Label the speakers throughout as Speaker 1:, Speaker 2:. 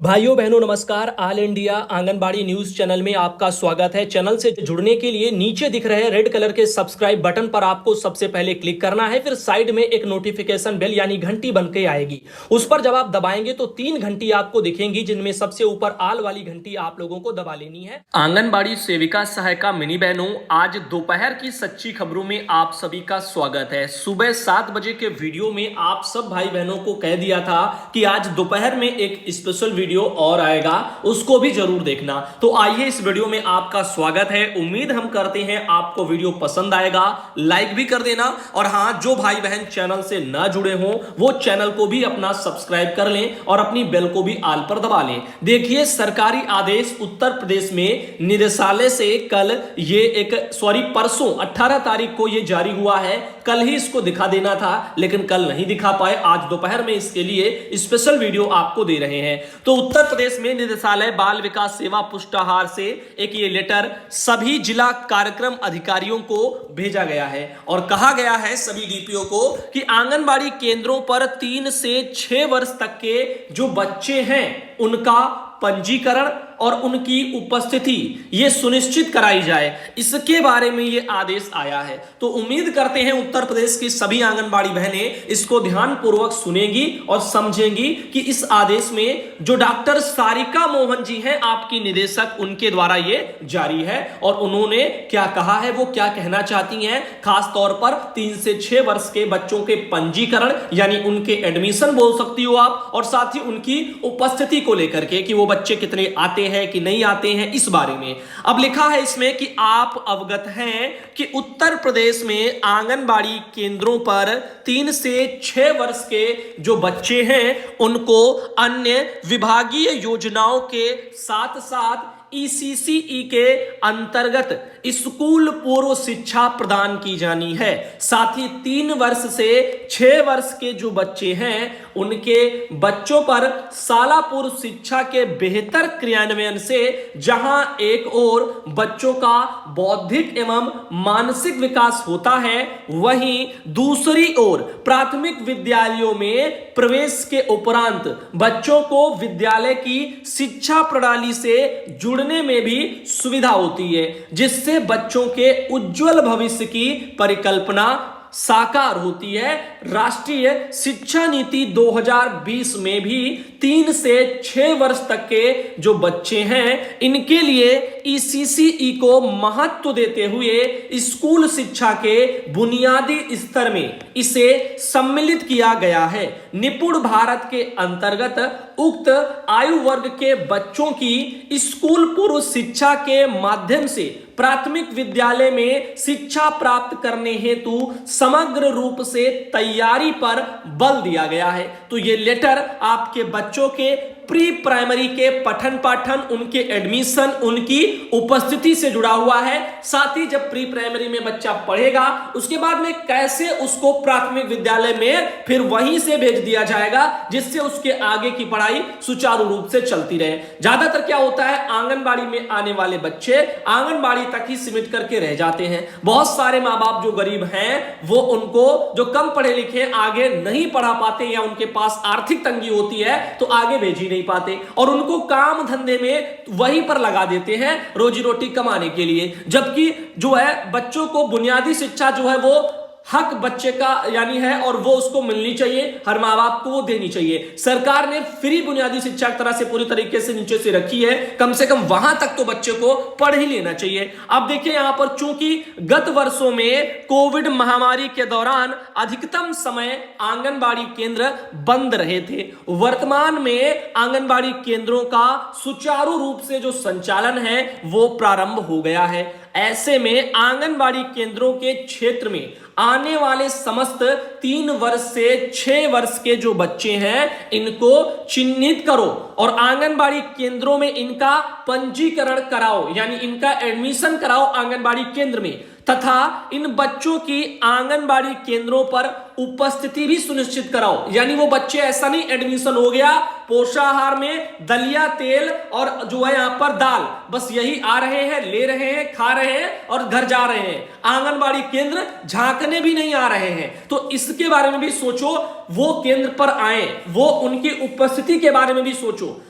Speaker 1: भाइयों बहनों नमस्कार। All India anganwadi news channel में आपका स्वागत है। चैनल से जुड़ने के लिए नीचे दिख रहे रेड कलर के सब्सक्राइब बटन पर आपको सबसे पहले क्लिक करना है। फिर साइड में एक नोटिफिकेशन बेल यानी घंटी बन के आएगी, उस पर जब आप दबाएंगे तो 3 घंटी आपको दिखेंगी, जिनमें सबसे ऊपर आल वाली घंटी आप लोगों को दबा लेनी है। आंगनबाड़ी सेविका सहायिका मिनी बहनों, आज दोपहर की सच्ची खबरों में आप सभी का स्वागत है। सुबह 7 बजे के वीडियो में आप सब भाई बहनों को कह दिया था कि आज दोपहर में एक स्पेशल वीडियो और आएगा, उसको भी जरूर देखना। तो आइए इस वीडियो में आपका स्वागत है। उम्मीद हम करते हैं आपको वीडियो पसंद आएगा, लाइक भी कर देना। और हां, जो भाई बहन चैनल से ना जुड़े हों वो चैनल को भी अपना सब्सक्राइब कर लें और अपनी बेल को भी आल पर दबा लें। देखिए, सरकारी आदेश उत्तर प्रदेश में निदेशालय से कल परसों 18 तारीख को ये जारी हुआ है। कल ही इसको दिखा देना था, लेकिन कल नहीं दिखा पाए। आज दोपहर में इसके लिए स्पेशल वीडियो आपको दे रहे हैं। तो उत्तर प्रदेश में निदेशालय बाल विकास सेवा पुष्टाहार से एक ये लेटर सभी जिला कार्यक्रम अधिकारियों को भेजा गया है और कहा गया है सभी डीपीओ को कि आंगनबाड़ी केंद्रों पर 3 से 6 वर्ष तक के जो बच्चे हैं उनका पंजीकरण और उनकी उपस्थिति ये सुनिश्चित कराई जाए, इसके बारे में ये आदेश आया है। तो उम्मीद करते हैं उत्तर प्रदेश की सभी आंगनबाड़ी बहनें इसको ध्यानपूर्वक सुनेंगी और समझेंगी कि इस आदेश में जो डॉक्टर सारिका मोहन जी हैं, आपकी निदेशक, उनके द्वारा ये जारी है। और उन्होंने क्या कहा है, वो क्या कहना चाहती हैं, खास तौर पर 3 से 6 वर्ष के बच्चों के पंजीकरण यानी उनके एडमिशन बोल सकती हो आप, और साथ ही उनकी उपस्थिति को लेकर के कि वो बच्चे कितने आते हैं कि नहीं आते हैं, इस बारे में। अब लिखा है इसमें कि आप अवगत हैं कि उत्तर प्रदेश में आंगनबाड़ी केंद्रों पर 3 से 6 वर्ष के जो बच्चे हैं उनको अन्य विभागीय योजनाओं के साथ साथ ईसीसीई के अंतर्गत स्कूल पूर्व शिक्षा प्रदान की जानी है। साथ ही 3 वर्ष से 6 वर्ष के जो बच्चे हैं उनके बच्चों पर शाला पूर्व शिक्षा के बेहतर क्रियान्वयन से जहां एक ओर बच्चों का बौद्धिक एवं मानसिक विकास होता है, वहीं दूसरी ओर प्राथमिक विद्यालयों में प्रवेश के उपरांत बच्चों को विद्यालय की शिक्षा प्रणाली से जुड़ने में भी सुविधा होती है, जिससे बच्चों के उज्जवल भविष्य की परिकल्पना साकार होती है। राष्ट्रीय शिक्षा नीति 2020 में भी 3 से 6 वर्ष तक के जो बच्चे हैं इनके लिए ईसीसीई को महत्व देते हुए स्कूल शिक्षा के बुनियादी स्तर में इसे सम्मिलित किया गया है। निपुण भारत के अंतर्गत उक्त आयु वर्ग के बच्चों की स्कूल पूर्व शिक्षा के माध्यम से प्राथमिक विद्यालय में शिक्षा प्राप्त करने हेतु समग्र रूप से तैयारी पर बल दिया गया है। तो ये लेटर आपके बच्चों के प्री प्राइमरी के पठन पाठन, उनके एडमिशन, उनकी उपस्थिति से जुड़ा हुआ है। साथ ही जब प्री प्राइमरी में बच्चा पढ़ेगा उसके बाद में कैसे उसको प्राथमिक विद्यालय में फिर वहीं से भेज दिया जाएगा, जिससे उसके आगे की पढ़ाई सुचारू रूप से चलती रहे। ज्यादातर क्या होता है, आंगनबाड़ी में आने वाले बच्चे आंगनबाड़ी तक ही सीमित करके रह जाते हैं। बहुत सारे माँ बाप जो गरीब हैं वो उनको जो कम पढ़े लिखे आगे नहीं पढ़ा पाते या उनके पास आर्थिक तंगी होती है तो आगे भेज ही नहीं पाते और उनको काम धंधे में वहीं पर लगा देते हैं रोजी रोटी कमाने के लिए। जबकि जो है बच्चों को बुनियादी शिक्षा जो है वो हक बच्चे का यानी है और वो उसको मिलनी चाहिए, हर माँ बाप को वो देनी चाहिए। सरकार ने फ्री बुनियादी शिक्षा एक तरह से पूरी तरीके से नीचे से रखी है, कम से कम वहां तक तो बच्चे को पढ़ ही लेना चाहिए। अब देखिए यहां पर, चूंकि गत वर्षों में कोविड महामारी के दौरान अधिकतम समय आंगनबाड़ी केंद्र बंद रहे थे, वर्तमान में आंगनबाड़ी केंद्रों का सुचारू रूप से जो संचालन है वो प्रारंभ हो गया है। ऐसे में आंगनबाड़ी केंद्रों के क्षेत्र में आने वाले समस्त 3 वर्ष से 6 वर्ष के जो बच्चे हैं इनको चिन्हित करो और आंगनबाड़ी केंद्रों में इनका पंजीकरण कराओ, यानी इनका एडमिशन कराओ आंगनबाड़ी केंद्र में, तथा इन बच्चों की आंगनबाड़ी केंद्रों पर उपस्थिति भी सुनिश्चित कराओ। यानी वो बच्चे ऐसा नहीं एडमिशन हो गया पोषाहार में दलिया तेल और जो है यहां पर दाल, बस यही आ रहे हैं, ले रहे हैं, खा रहे हैं और घर जा रहे हैं, आंगनबाड़ी केंद्र झांकने भी नहीं आ रहे हैं। तो इसके बारे में भी सोचो, वो केंद्र पर आए, वो उनकी उपस्थिति के बारे में भी सोचो।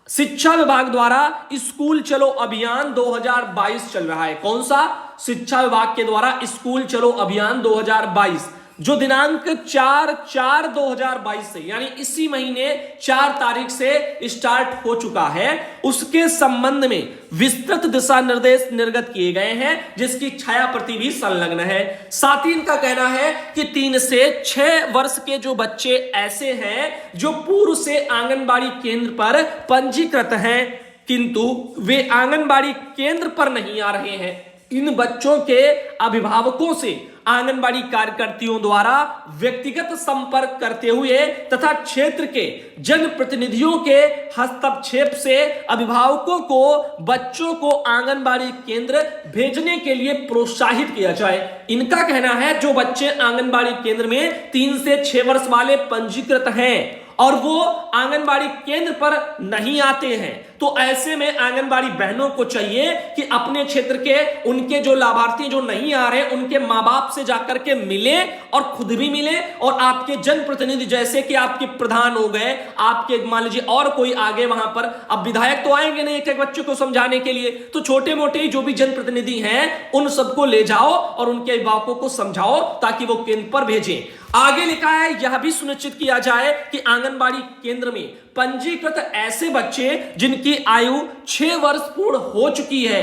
Speaker 1: शिक्षा विभाग द्वारा स्कूल चलो अभियान 2022 चल रहा है। कौन सा? शिक्षा विभाग के द्वारा स्कूल चलो अभियान 2022, जो दिनांक 4/4/2022 से यानी इसी महीने 4 तारीख से स्टार्ट हो चुका है। उसके संबंध में विस्तृत दिशा निर्देश निर्गत किए गए हैं, जिसकी छाया प्रति भी संलग्न है। साथ ही इनका कहना है कि 3 से 6 वर्ष के जो बच्चे ऐसे हैं जो पूर्व से आंगनबाड़ी केंद्र पर पंजीकृत हैं, किंतु वे आंगनबाड़ी केंद्र पर नहीं आ रहे हैं, इन बच्चों के अभिभावकों से आंगनबाड़ी कार्यकर्तियों द्वारा व्यक्तिगत संपर्क करते हुए तथा क्षेत्र के जनप्रतिनिधियों के हस्तक्षेप से अभिभावकों को बच्चों को आंगनबाड़ी केंद्र भेजने के लिए प्रोत्साहित किया जाए। इनका कहना है जो बच्चे आंगनबाड़ी केंद्र में 3 से 6 वर्ष वाले पंजीकृत हैं और वो आंगनबाड़ी केंद्र पर नहीं आते हैं, तो ऐसे में आंगनबाड़ी बहनों को चाहिए कि अपने क्षेत्र के उनके जो लाभार्थी जो नहीं आ रहे उनके माँ बाप से जाकर के मिले और खुद भी मिले, और आपके जनप्रतिनिधि जैसे कि आपके प्रधान हो गए, आपके मान लीजिए और कोई आगे वहां पर, अब विधायक तो आएंगे नहीं एक एक बच्चे को समझाने के लिए, तो छोटे मोटे जो भी जनप्रतिनिधि हैं उन सबको ले जाओ और उनके अभिभावकों को समझाओ ताकि वो केंद्र पर भेजें। आगे लिखा है यह भी सुनिश्चित किया जाए कि आंगनबाड़ी केंद्र में पंजीकृत ऐसे बच्चे जिनकी आयु 6 वर्ष पूर्ण हो चुकी है,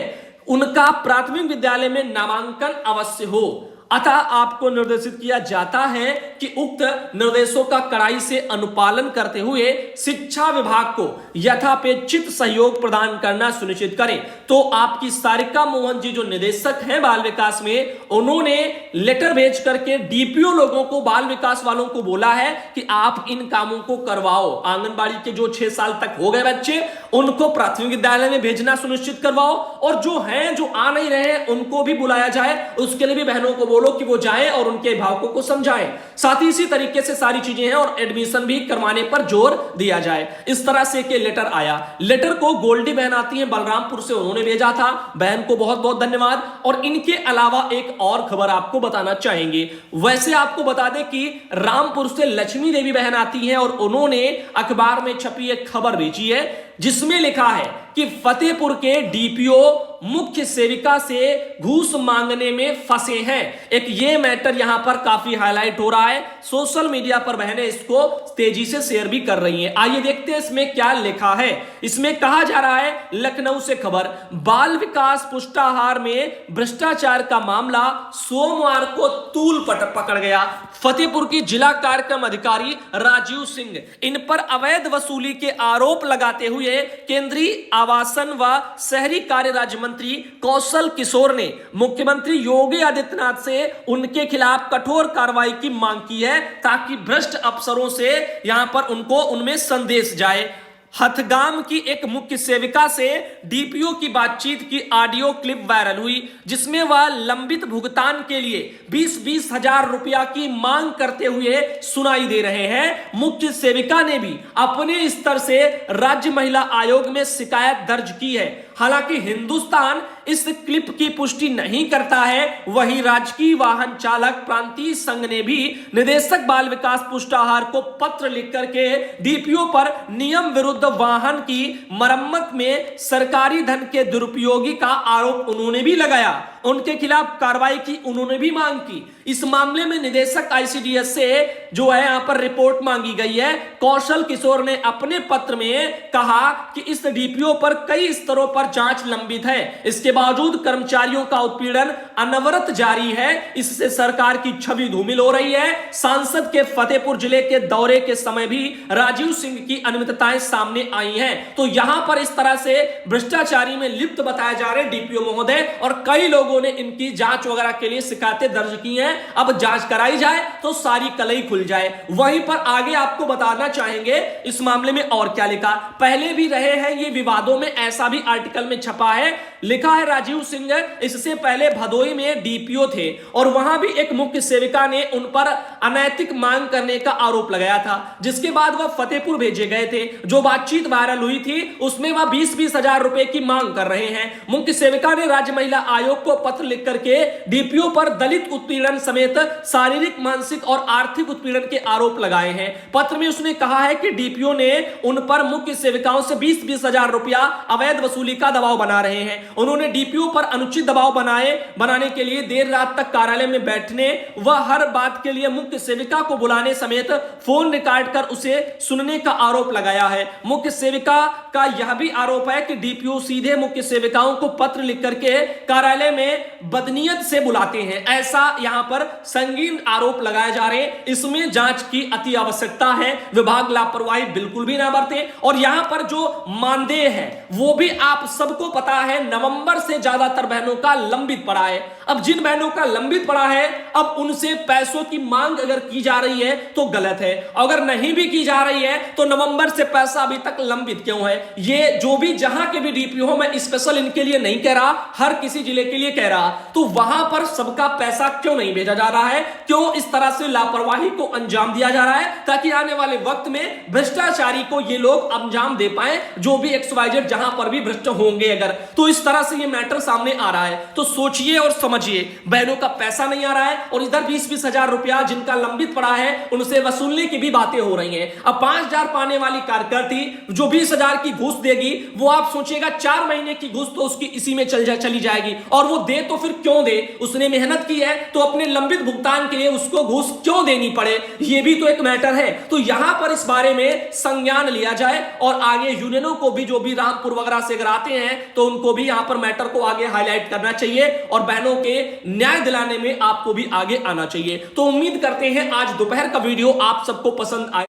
Speaker 1: उनका प्राथमिक विद्यालय में नामांकन अवश्य हो। अतः आपको निर्देशित किया जाता है कि उक्त निर्देशों का कड़ाई से अनुपालन करते हुए शिक्षा विभाग को यथापेक्षित सहयोग प्रदान करना सुनिश्चित करें। तो आपकी सारिका मोहन जी जो निदेशक हैं बाल विकास में, उन्होंने लेटर भेज करके डीपीओ लोगों को, बाल विकास वालों को बोला है कि आप इन कामों को करवाओ। आंगनबाड़ी के जो 6 साल तक हो गए बच्चे, उनको प्राथमिक विद्यालय में भेजना सुनिश्चित करवाओ, और जो हैं जो आ नहीं रहे उनको भी बुलाया जाए, उसके लिए भी बहनों को बोलो कि वो जाएं और उनके अभिभावकों को समझाएं। साथ ही इसी तरीके से सारी चीजें हैं और एडमिशन भी करवाने पर जोर दिया जाए। इस तरह से के लेटर आया। लेटर को गोल्डी बहन आती है बलरामपुर से, उन्होंने भेजा था। बहन को बहुत बहुत धन्यवाद। और इनके अलावा एक और खबर आपको बताना चाहेंगे। वैसे आपको बता दें कि रामपुर से लक्ष्मी देवी बहन आती है और उन्होंने अखबार में छपी एक खबर भेजी है जिसमें लिखा है कि फतेहपुर के डीपीओ मुख्य सेविका से घूस मांगने में फंसे हैं। एक ये मैटर यहां पर काफी हाईलाइट हो रहा है, सोशल मीडिया पर बहनें इसको तेजी से शेयर भी कर रही हैं। आइए देखते हैं इसमें क्या लिखा है। इसमें कहा जा रहा है, लखनऊ से खबर, बाल विकास पुष्टाहार में भ्रष्टाचार का मामला सोमवार को तूल पकड़ गया। फतेहपुर की जिला कार्यक्रम अधिकारी राजीव सिंह इन पर अवैध वसूली के आरोप लगाते हुए केंद्रीय आवासन व शहरी कार्य राज्य मंत्री कौशल किशोर ने मुख्यमंत्री योगी आदित्यनाथ से उनके खिलाफ कठोर कार्रवाई की मांग की है, ताकि भ्रष्ट अफसरों से यहां पर उनमें संदेश जाए। हथगाम की एक मुख्य सेविका से डीपीओ की बातचीत की ऑडियो क्लिप वायरल हुई, जिसमें वह लंबित भुगतान के लिए 20-20 हजार रुपया की मांग करते हुए सुनाई दे रहे हैं। मुख्य सेविका ने भी अपने स्तर से राज्य महिला आयोग में शिकायत दर्ज की है। हालांकि हिंदुस्तान इस क्लिप की पुष्टि नहीं करता है। वहीं राजकीय वाहन चालक प्रांतीय संघ ने भी निदेशक बाल विकास पुष्टाहार को पत्र लिख करके डीपीओ पर नियम विरुद्ध वाहन की मरम्मत में सरकारी धन के दुरुपयोगी का आरोप उन्होंने भी लगाया। उनके खिलाफ कार्रवाई की उन्होंने भी मांग की। इस मामले में निदेशक आईसीडीएस से जो है यहां पर रिपोर्ट मांगी गई है। कौशल किशोर ने अपने पत्र में कहा कि इस डीपीओ पर कई स्तरों पर जांच लंबित है, इसके बावजूद कर्मचारियों का उत्पीड़न अनवरत जारी है। इससे सरकार की छवि धूमिल हो रही है। सांसद के फतेहपुर जिले के दौरे के समय भी राजीव सिंह की अनियमितताएं सामने आई हैं। तो यहां पर इस तरह से भ्रष्टाचारी में लिप्त बताए जा रहे डीपीओ महोदय, और कई लोगों ने इनकी जांच वगैरह के लिए शिकायतें दर्ज की हैं। अब जांच कराई जाए तो सारी कलई खुल जाए। वहीं पर आगे आपको बताना चाहेंगे इस मामले में और क्या लिखा। पहले भी रहे हैं ये विवादों में, ऐसा भी आर्टिकल में छपा है। लिखा है है राजीव सिंह इससे पहले भदोई में डीपीओ थे और वहां भी एक मुख्य सेविका ने उन पर अनैतिक मांग करने का आरोप लगाया था, जिसके बाद वह फतेहपुर भेजे गए थे। जो बातचीत वायरल हुई थी उसमें वह 20-20 हजार रुपए की मांग कर रहे हैं। मुख्य सेविका ने राज्य महिला आयोग को पत्र लिख करके डीपीओ पर दलित उत्पीड़न समेत शारीरिक, मानसिक और आर्थिक उत्पीड़न के आरोप लगाए हैं। पत्र में उसने कहा है कि डीपीओ ने उन पर मुख्य सेविकाओं से 20-20 हजार रुपया अवैध वसूली का दबाव बना रहे हैं। उन्होंने डीपीओ पर अनुचित दबाव बनाने के लिए देर रात तक कार्यालय में बैठने व हर बात के लिए मुख्य सेविका को बुलाने समेत फोन रिकॉर्ड कर उसे सुनने का आरोप लगाया है। मुख्य सेविका का यह भी आरोप है कि डीपीओ सीधे मुख्य सेविकाओं को पत्र लिख करके कार्यालय में बदनीयत से बुलाते हैं। ऐसा यहां पर संगीन आरोप लगाए जा रहे हैं। इसमें जांच की अति आवश्यकता है। विभाग लापरवाही बिल्कुल भी ना बरते। और यहां पर जो मानदेय है वो भी आप सबको पता है, नवंबर से ज्यादातर बहनों का लंबित पड़ा है। अब जिन बहनों का लंबित पड़ा है, अब उनसे पैसों की मांग अगर की जा रही है तो गलत है। अगर नहीं भी की जा रही है तो नवंबर से पैसा अभी तक लंबित क्यों है? ये जो भी जहां के भी डीपीओ हो, मैं स्पेशल इनके लिए नहीं कह रहा, हर किसी जिले के लिए कह रहा, तो वहां पर सबका पैसा क्यों नहीं भेजा जा रहा है? क्यों इस तरह से लापरवाही को अंजाम दिया जा रहा है? ताकि आने वाले वक्त में भ्रष्टाचारी को ये लोग अंजाम दे पाए, जो भी XYZ जहां पर भी भ्रष्ट होंगे अगर, तो इस तरह से ये मैटर सामने आ रहा है। तो सोचिए और समझिए, बहनों का पैसा नहीं आ रहा है और इधर 20-20 हजार रुपया जिनका लंबित पड़ा है उनसे वसूलने की भी बातें हो रही हैं। अब 5,000 पाने वाली कार्यकर्ती जो 20,000 की घूस देगी, वो आप सोचिएगा 4 महीने की घूस तो उसकी इसी में चली जाएगी। और वो दे तो फिर क्यों दे? उसने मेहनत की है तो अपने लंबित भुगतान के लिए उसको घूस क्यों देनी पड़े? ये भी तो एक मैटर है। तो यहां पर इस बारे में संज्ञान लिया जाए और आगे यूनियनों को भी, जो भी रामपुर वगैरह से अगर आते हैं तो उनको भी यहां पर मैटर को आगे हाईलाइट करना चाहिए और बहनों के न्याय दिलाने में आपको भी आगे आना चाहिए। तो उम्मीद करते हैं आज दोपहर का वीडियो आप सबको पसंद आए।